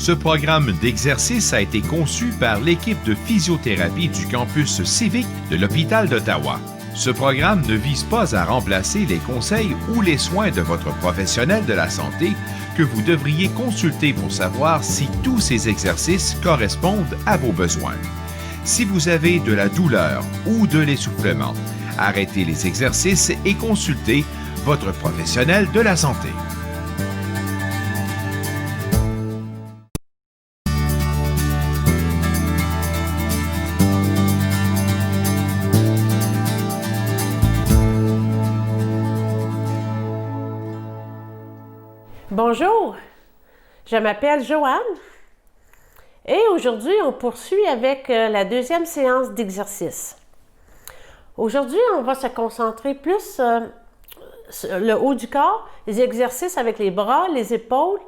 Ce programme d'exercice a été conçu par l'équipe de physiothérapie du campus civique de l'Hôpital d'Ottawa. Ce programme ne vise pas à remplacer les conseils ou les soins de votre professionnel de la santé que vous devriez consulter pour savoir si tous ces exercices correspondent à vos besoins. Si vous avez de la douleur ou de l'essoufflement, arrêtez les exercices et consultez votre professionnel de la santé. Bonjour, je m'appelle Joanne et aujourd'hui on poursuit avec la deuxième séance d'exercice. Aujourd'hui on va se concentrer plus sur le haut du corps, les exercices avec les bras, les épaules,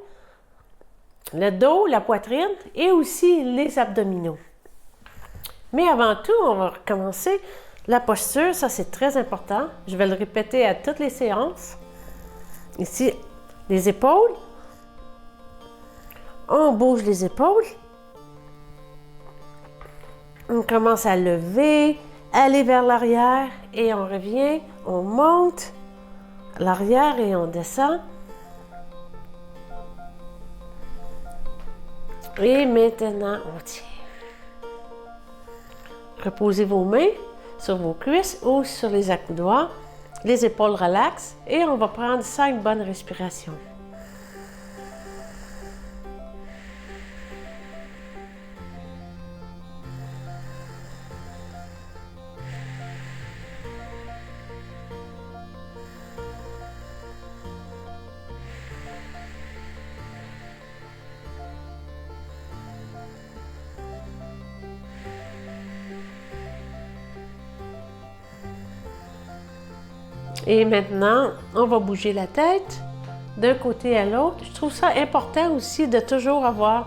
le dos, la poitrine et aussi les abdominaux. Mais avant tout, on va recommencer la posture, ça c'est très important. Je vais le répéter à toutes les séances. Ici, les épaules. On bouge les épaules. On commence à lever, aller vers l'arrière et on revient. On monte à l'arrière et on descend. Et maintenant, on tient. Reposez vos mains sur vos cuisses ou sur les accoudoirs. Les épaules relaxent et on va prendre 5 bonnes respirations. Et maintenant, on va bouger la tête d'un côté à l'autre. Je trouve ça important aussi de toujours avoir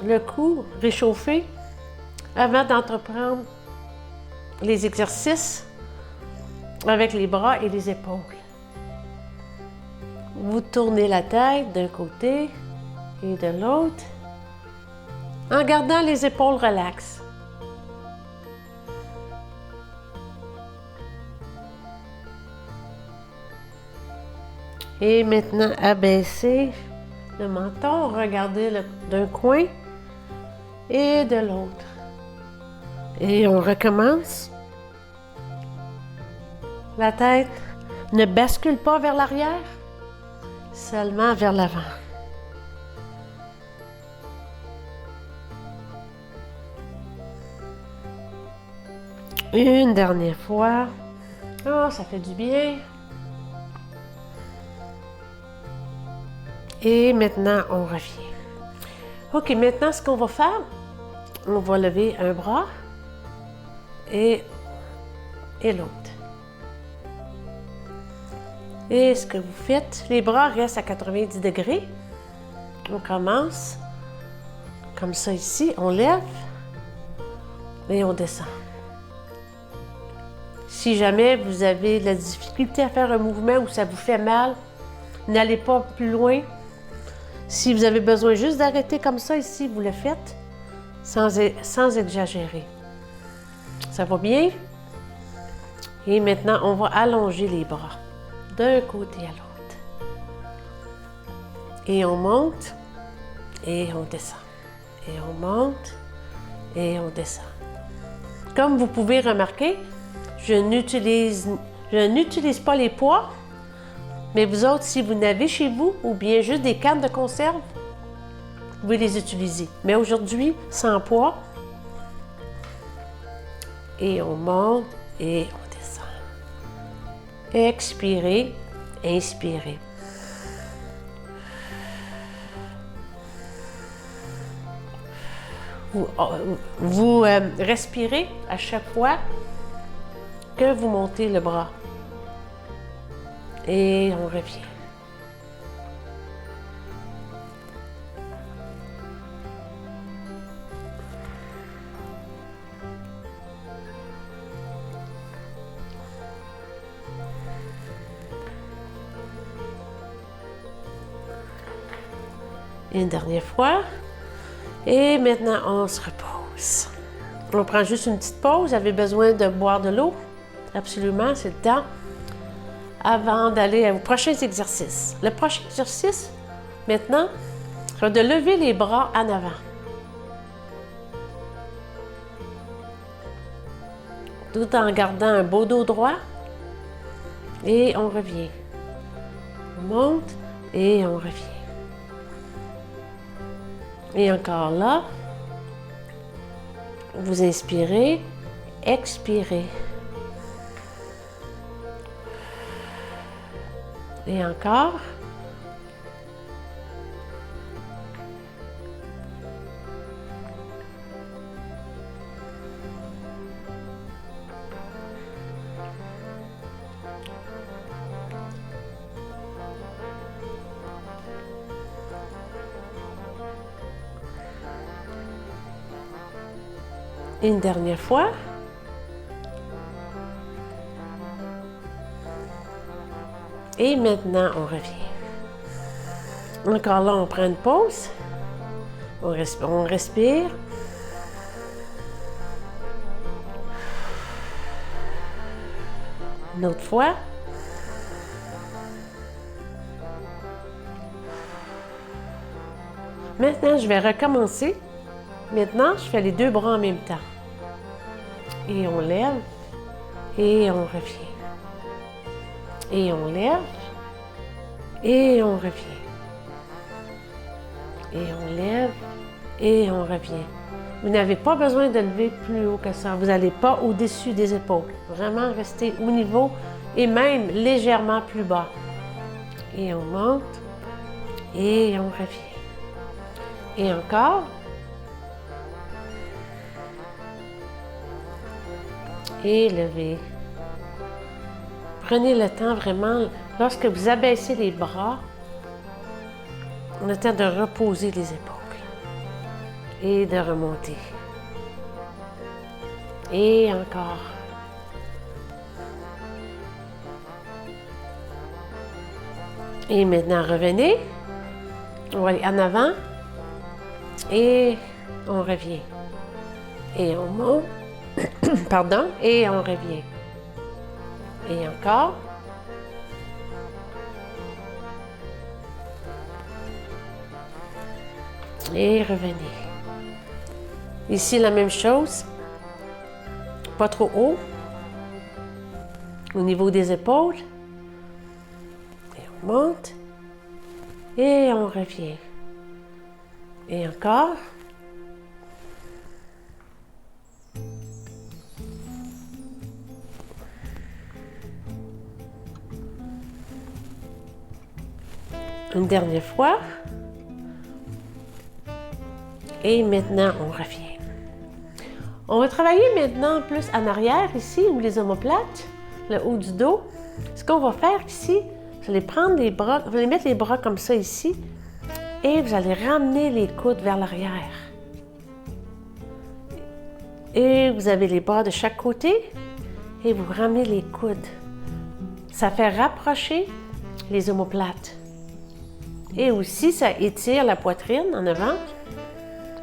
le cou réchauffé avant d'entreprendre les exercices avec les bras et les épaules. Vous tournez la tête d'un côté et de l'autre en gardant les épaules relaxes. Et maintenant, abaissez le menton, regardez d'un coin et de l'autre. Et on recommence. La tête ne bascule pas vers l'arrière, seulement vers l'avant. Une dernière fois. Oh, ça fait du bien. Et maintenant, on revient. OK, maintenant, ce qu'on va faire, on va lever un bras et l'autre. Et ce que vous faites, les bras restent à 90 degrés. On commence comme ça ici, on lève et on descend. Si jamais vous avez de la difficulté à faire un mouvement où ça vous fait mal, n'allez pas plus loin. Si vous avez besoin juste d'arrêter comme ça ici, vous le faites sans exagérer. Ça va bien? Et maintenant, on va allonger les bras d'un côté à l'autre. Et on monte et on descend. Et on monte et on descend. Comme vous pouvez remarquer, je n'utilise pas les poids. Mais vous autres, si vous n'avez chez vous ou bien juste des cannes de conserve, vous pouvez les utiliser. Mais aujourd'hui, sans poids. Et on monte et on descend. Expirez, inspirez. Vous respirez à chaque fois que vous montez le bras. Et on revient. Une dernière fois. Et maintenant, on se repose. On prend juste une petite pause. Vous avez besoin de boire de l'eau? Absolument, c'est le temps. Avant d'aller aux prochains exercices. Le prochain exercice, maintenant, sera de lever les bras en avant. Tout en gardant un beau dos droit. Et on revient. On monte et on revient. Et encore là. Vous inspirez, expirez. Et encore. Une dernière fois. Et maintenant, on revient. Encore là, on prend une pause. On respire. Une autre fois. Maintenant, je vais recommencer. Maintenant, je fais les deux bras en même temps. Et on lève. Et on revient. Et on lève. Et on revient. Et on lève. Et on revient. Vous n'avez pas besoin de lever plus haut que ça. Vous n'allez pas au-dessus des épaules. Vraiment rester au niveau et même légèrement plus bas. Et on monte. Et on revient. Et encore. Et levez. Prenez le temps vraiment, lorsque vous abaissez les bras, on a le temps de reposer les épaules et de remonter. Et encore. Et maintenant, revenez. On va aller en avant. Et on revient. Et on monte. Pardon. Et on revient. Et encore. Et revenez. Ici, la même chose. Pas trop haut. Au niveau des épaules. Et on monte. Et on revient. Et encore. Une dernière fois. Et maintenant, on revient. On va travailler maintenant plus en arrière, ici, où les omoplates, le haut du dos. Ce qu'on va faire ici, vous allez prendre les bras, vous allez mettre les bras comme ça ici, et vous allez ramener les coudes vers l'arrière. Et vous avez les bras de chaque côté, et vous ramenez les coudes. Ça fait rapprocher les omoplates. Et aussi, ça étire la poitrine en avant.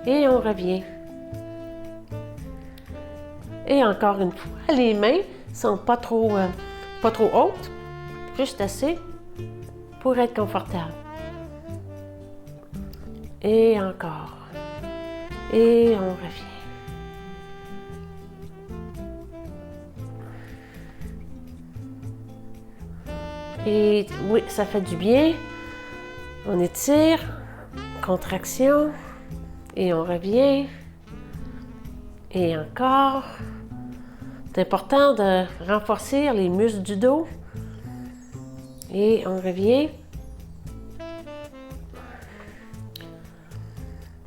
Et on revient. Et encore une fois, les mains sont pas trop hautes, juste assez pour être confortable. Et encore. Et on revient. Et oui, ça fait du bien. On étire, contraction, et on revient. Et encore. C'est important de renforcer les muscles du dos. Et on revient.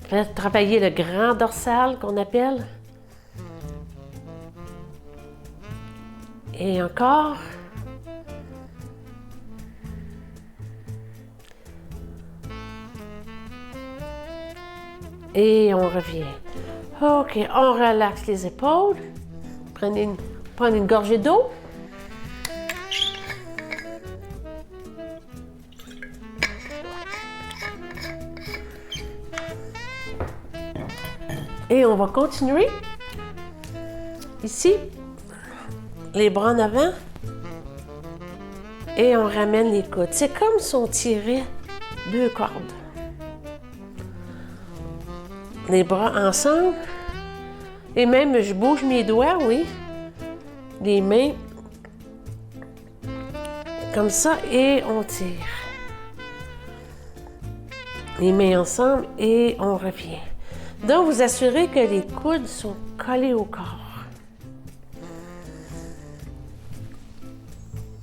Faites travailler le grand dorsal qu'on appelle. Et encore. Et on revient. OK, on relaxe les épaules. Prenez une gorgée d'eau. Et on va continuer. Ici, les bras en avant. Et on ramène les coudes. C'est comme si on tirait 2 cordes. Les bras ensemble. Et même, je bouge mes doigts, oui. Les mains. Comme ça, et on tire. Les mains ensemble et on revient. Donc, vous assurez que les coudes sont collés au corps.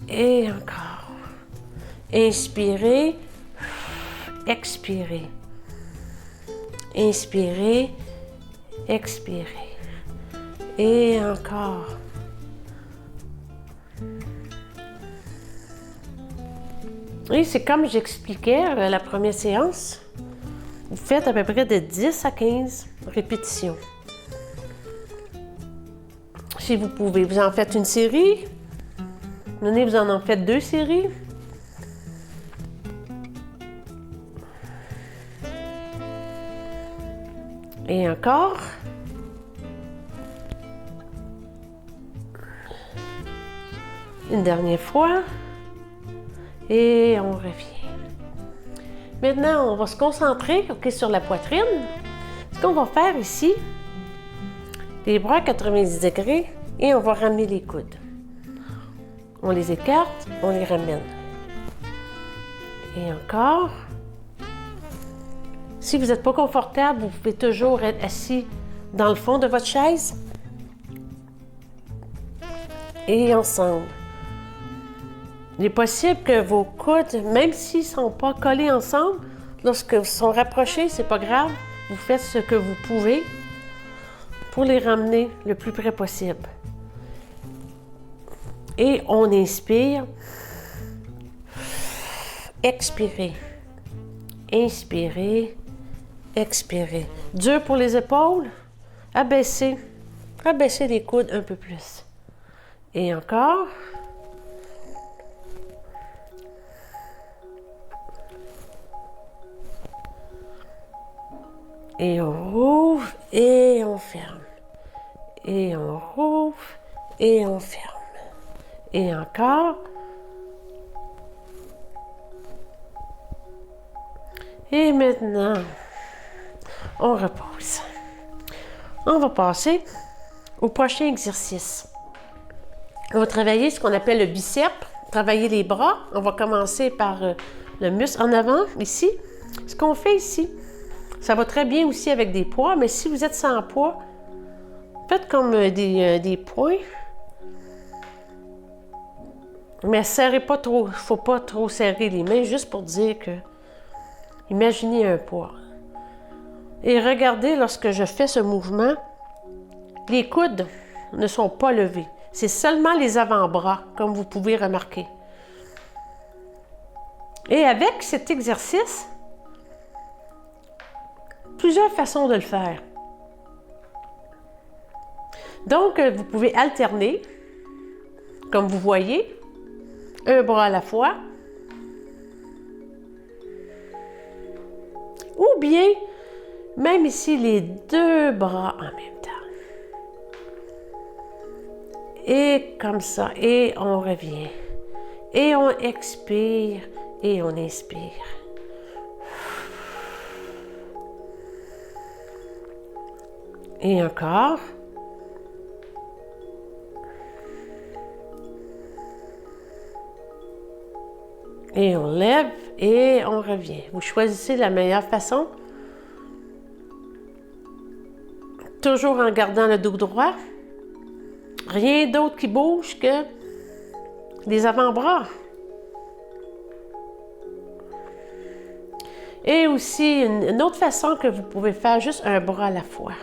Et encore. Inspirez, expirez. Inspirez, expirez. Et encore. Et c'est comme j'expliquais la première séance. Vous faites à peu près de 10 à 15 répétitions. Si vous pouvez, vous en faites une série. Donnez, vous en faites 2 séries. Et encore. Une dernière fois. Et on revient. Maintenant, on va se concentrer sur la poitrine. Ce qu'on va faire ici, les bras à 90 degrés et on va ramener les coudes. On les écarte, on les ramène. Et encore. Si vous n'êtes pas confortable, vous pouvez toujours être assis dans le fond de votre chaise. Et ensemble. Il est possible que vos coudes, même s'ils ne sont pas collés ensemble, lorsqu'ils sont rapprochés, c'est pas grave. Vous faites ce que vous pouvez pour les ramener le plus près possible. Et on inspire. Expirez. Inspirez. Expirez. Dur pour les épaules. Abaissez. Abaissez les coudes un peu plus. Et encore. Et on rouvre et on ferme. Et on rouvre et on ferme. Et encore. Et maintenant, on repose. On va passer au prochain exercice. On va travailler ce qu'on appelle le biceps, travailler les bras. On va commencer par le muscle en avant, ici. Ce qu'on fait ici, ça va très bien aussi avec des poids, mais si vous êtes sans poids, faites comme des points. Mais serrez pas trop, il ne faut pas trop serrer les mains, juste pour dire que, imaginez un poids. Et regardez, lorsque je fais ce mouvement, les coudes ne sont pas levés. C'est seulement les avant-bras, comme vous pouvez remarquer. Et avec cet exercice, plusieurs façons de le faire. Donc, vous pouvez alterner, comme vous voyez, un bras à la fois. Ou bien, même ici, les 2 bras en même temps. Et comme ça, et on revient. Et on expire, et on inspire. Et encore. Et on lève et on revient. Vous choisissez la meilleure façon. Toujours en gardant le dos droit. Rien d'autre qui bouge que les avant-bras. Et aussi, une autre façon que vous pouvez faire, juste un bras à la fois.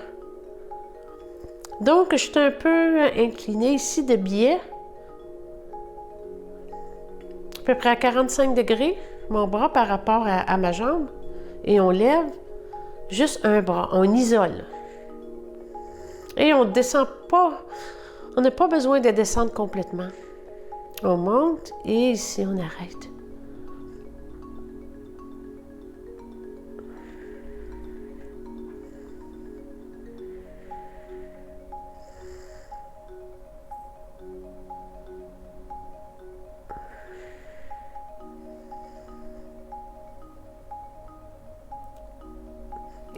Donc, je suis un peu inclinée ici de biais. À peu près à 45 degrés, mon bras par rapport à ma jambe. Et on lève juste un bras, on isole. Et on ne descend pas, on n'a pas besoin de descendre complètement. On monte et ici on arrête.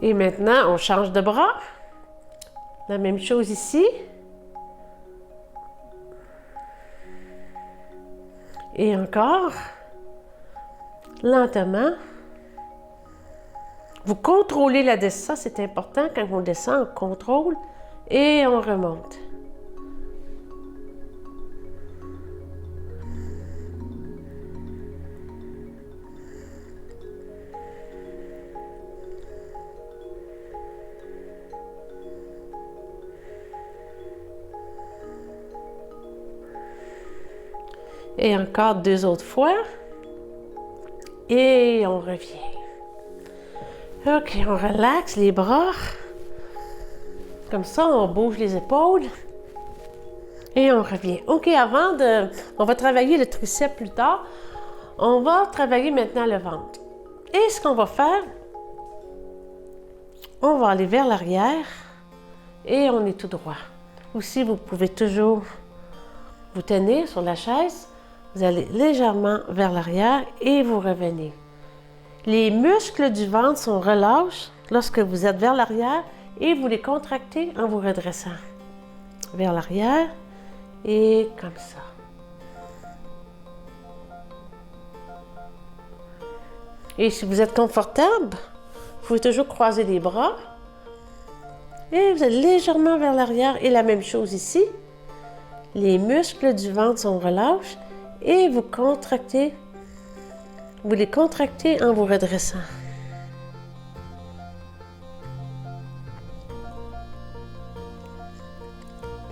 Et maintenant, on change de bras. La même chose ici. Et encore. Lentement. Vous contrôlez la descente, c'est important. Quand on descend, on contrôle et on remonte. Et encore 2 autres fois. Et on revient. OK, on relaxe les bras. Comme ça, on bouge les épaules. Et on revient. OK, on va travailler le triceps plus tard. On va travailler maintenant le ventre. Et ce qu'on va faire, on va aller vers l'arrière et on est tout droit. Aussi, vous pouvez toujours vous tenir sur la chaise. Vous allez légèrement vers l'arrière et vous revenez. Les muscles du ventre sont relâchés lorsque vous êtes vers l'arrière et vous les contractez en vous redressant. Vers l'arrière et comme ça. Et si vous êtes confortable, vous pouvez toujours croiser les bras. Et vous allez légèrement vers l'arrière et la même chose ici. Les muscles du ventre sont relâchés et vous les contractez en vous redressant.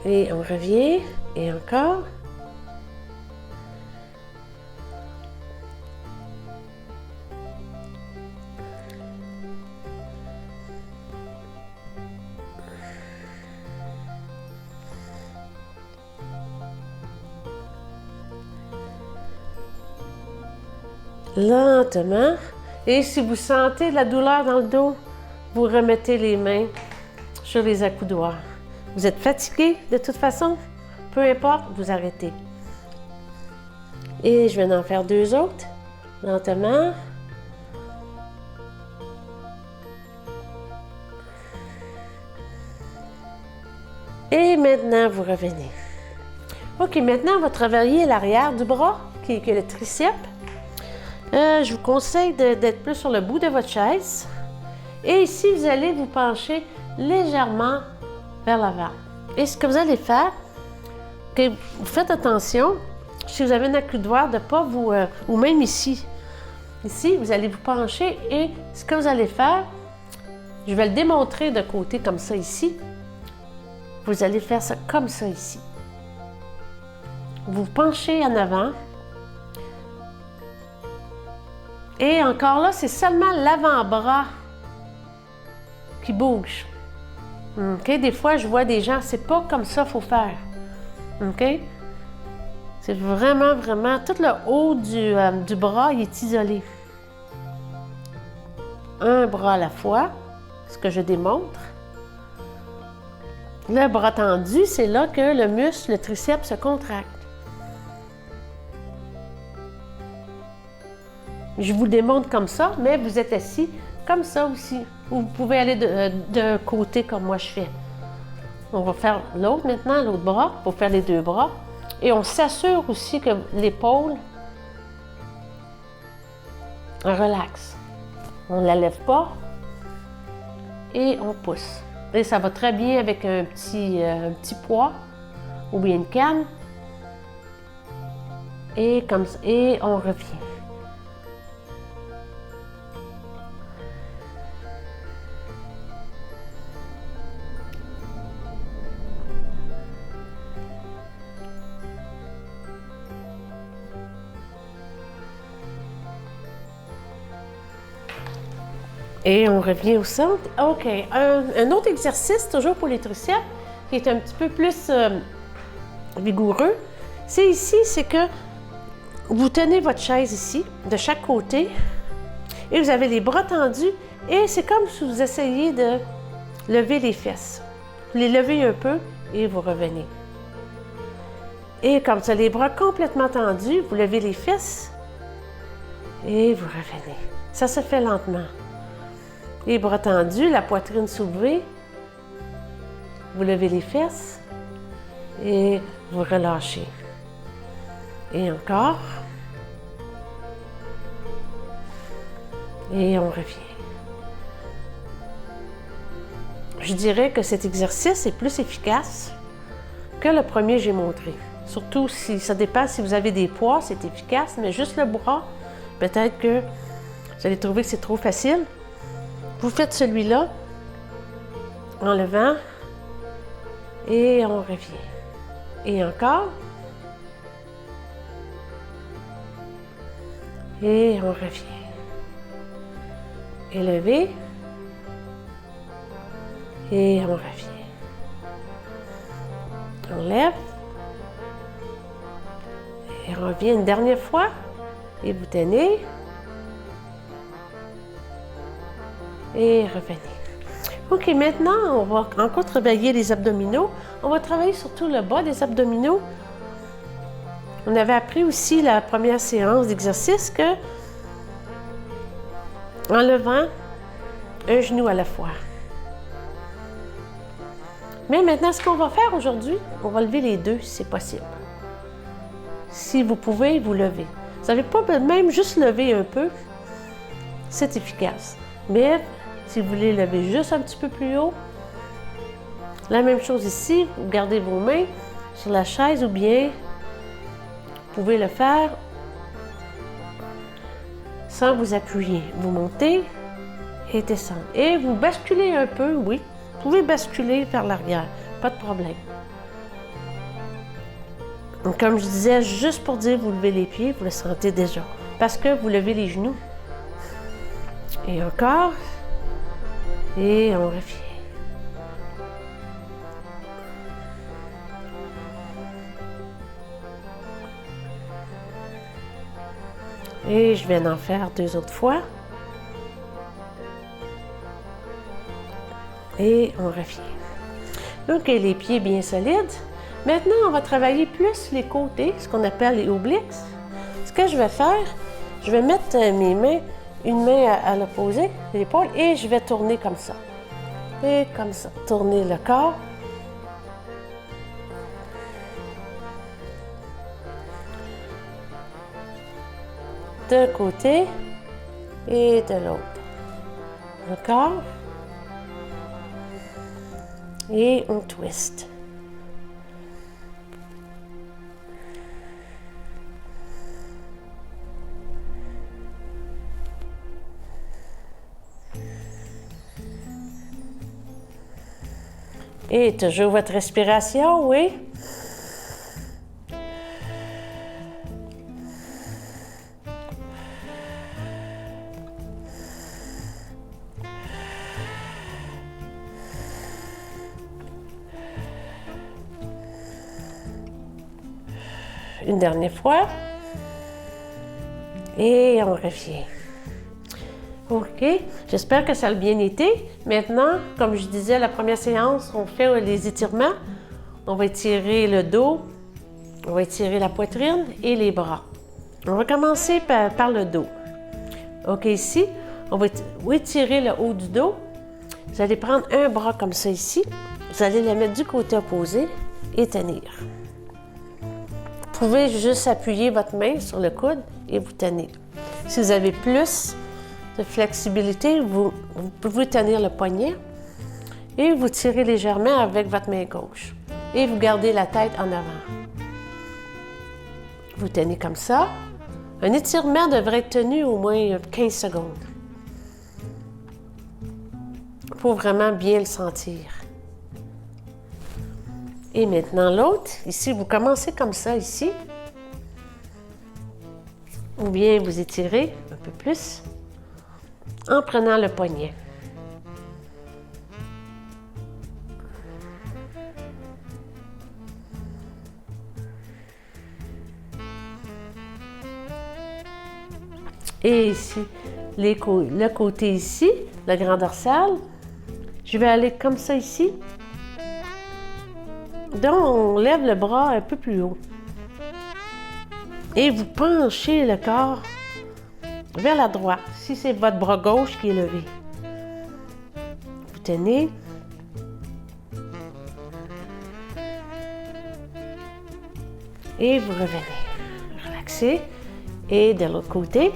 Et on revient, et encore. Lentement. Et si vous sentez la douleur dans le dos, vous remettez les mains sur les accoudoirs. Vous êtes fatigué de toute façon, peu importe, vous arrêtez. Et je vais en faire 2 autres, lentement. Et maintenant, vous revenez. OK, maintenant, on va travailler l'arrière du bras, qui est le triceps. Je vous conseille d'être plus sur le bout de votre chaise. Et ici, vous allez vous pencher légèrement vers l'avant. Et ce que vous allez faire, que vous faites attention, si vous avez un accoudoir, de ne pas vous... ou même ici. Ici, vous allez vous pencher et ce que vous allez faire, je vais le démontrer de côté comme ça ici. Vous allez faire ça comme ça ici. Vous vous penchez en avant. Et encore là, c'est seulement l'avant-bras qui bouge. OK? Des fois, je vois des gens, c'est pas comme ça qu'il faut faire. OK? C'est vraiment, vraiment, tout le haut du bras, il est isolé. Un bras à la fois, ce que je démontre. Le bras tendu, c'est là que le muscle, le triceps se contracte. Je vous démontre comme ça, mais vous êtes assis comme ça aussi. Ou vous pouvez aller de côté comme moi je fais. On va faire l'autre maintenant, l'autre bras, pour faire les 2 bras. Et on s'assure aussi que l'épaule relaxe. On ne la lève pas et on pousse. Et ça va très bien avec un petit poids ou bien une canne. Et comme ça, et on revient. Et on revient au centre. OK. Un autre exercice, toujours pour les triceps, qui est un petit peu plus vigoureux, c'est ici, c'est que vous tenez votre chaise ici, de chaque côté, et vous avez les bras tendus, et c'est comme si vous essayiez de lever les fesses. Vous les levez un peu, et vous revenez. Et comme ça, les bras complètement tendus, vous levez les fesses, et vous revenez. Ça se fait lentement. Les bras tendus, la poitrine soulevée. Vous levez les fesses et vous relâchez. Et encore. Et on revient. Je dirais que cet exercice est plus efficace que le premier que j'ai montré. Surtout si ça dépend si vous avez des poids, c'est efficace, mais juste le bras, peut-être que vous allez trouver que c'est trop facile. Vous faites celui-là en levant et on revient. Et encore. Et on revient. Élevé. Et on revient. On lève. Et on revient une dernière fois. Et vous tenez. Et revenez. OK, maintenant, on va encore travailler les abdominaux. On va travailler surtout le bas des abdominaux. On avait appris aussi la première séance d'exercice que en levant un genou à la fois. Mais maintenant, ce qu'on va faire aujourd'hui, on va lever les deux si c'est possible. Si vous pouvez, vous levez. Vous n'avez pas même juste lever un peu, c'est efficace. Mais si vous voulez lever juste un petit peu plus haut, la même chose ici, vous gardez vos mains sur la chaise ou bien vous pouvez le faire sans vous appuyer. Vous montez et descendez. Et vous basculez un peu, oui. Vous pouvez basculer vers l'arrière, pas de problème. Donc, comme je disais, juste pour dire, vous levez les pieds, vous le sentez déjà. Parce que vous levez les genoux. Et encore. Et on revient. Et je vais en faire 2 autres fois. Et on revient. Donc, les pieds bien solides. Maintenant, on va travailler plus les côtés, ce qu'on appelle les obliques. Ce que je vais faire, je vais mettre mes mains, une main à l'opposé de l'épaule, et je vais tourner comme ça. Et comme ça, tourner le corps. D'un côté et de l'autre. Encore. Et on twist. Et toujours votre respiration, oui. Une dernière fois. Et on revient. OK. J'espère que ça a bien été. Maintenant, comme je disais, la première séance, on fait les étirements. On va étirer le dos. On va étirer la poitrine et les bras. On va commencer par le dos. OK, ici, on va étirer le haut du dos. Vous allez prendre un bras comme ça ici. Vous allez le mettre du côté opposé et tenir. Vous pouvez juste appuyer votre main sur le coude et vous tenez. Si vous avez plus de flexibilité, vous pouvez tenir le poignet et vous tirez légèrement avec votre main gauche. Et vous gardez la tête en avant. Vous tenez comme ça. Un étirement devrait être tenu au moins 15 secondes. Il faut vraiment bien le sentir. Et maintenant l'autre, ici, vous commencez comme ça, ici. Ou bien vous étirez un peu plus en prenant le poignet. Et ici, le côté ici, le grand dorsal, je vais aller comme ça ici. Donc, on lève le bras un peu plus haut. Et vous penchez le corps vers la droite, si c'est votre bras gauche qui est levé. tenez. Et vous revenez. Relaxez. Et de l'autre côté.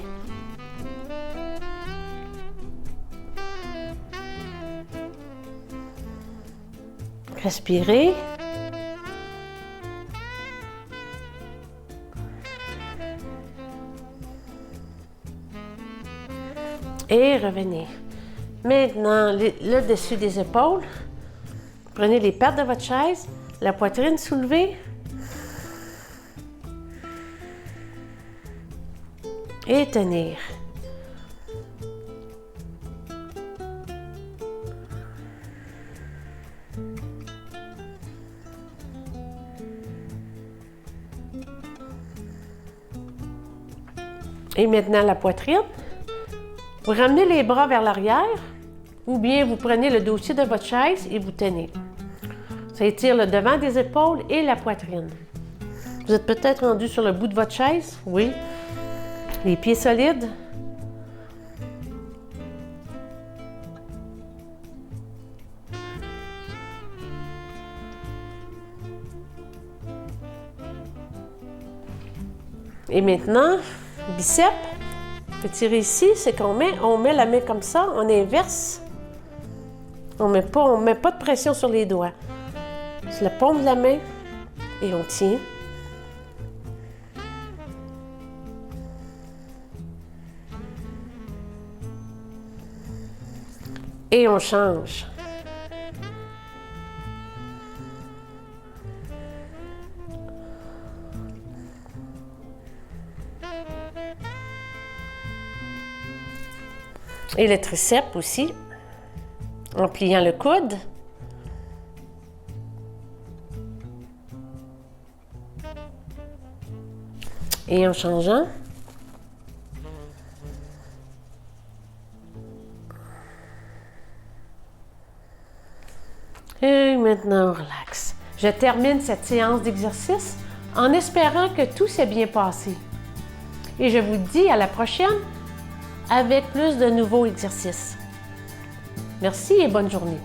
Respirez. Et revenez. Maintenant, le dessus des épaules. Prenez les pattes de votre chaise, la poitrine soulevée. Et tenir. Et maintenant la poitrine. Vous ramenez les bras vers l'arrière ou bien vous prenez le dossier de votre chaise et vous tenez. Ça étire le devant des épaules et la poitrine. Vous êtes peut-être rendu sur le bout de votre chaise, oui. Les pieds solides. Et maintenant, biceps. On peut tirer ici, c'est qu'on met la main comme ça, on inverse. On met pas de pression sur les doigts. C'est la paume de la main et on tient. Et on change. Et le triceps aussi, en pliant le coude. Et en changeant. Et maintenant, on relaxe. Je termine cette séance d'exercice en espérant que tout s'est bien passé. Et je vous dis à la prochaine avec plus de nouveaux exercices. Merci et bonne journée.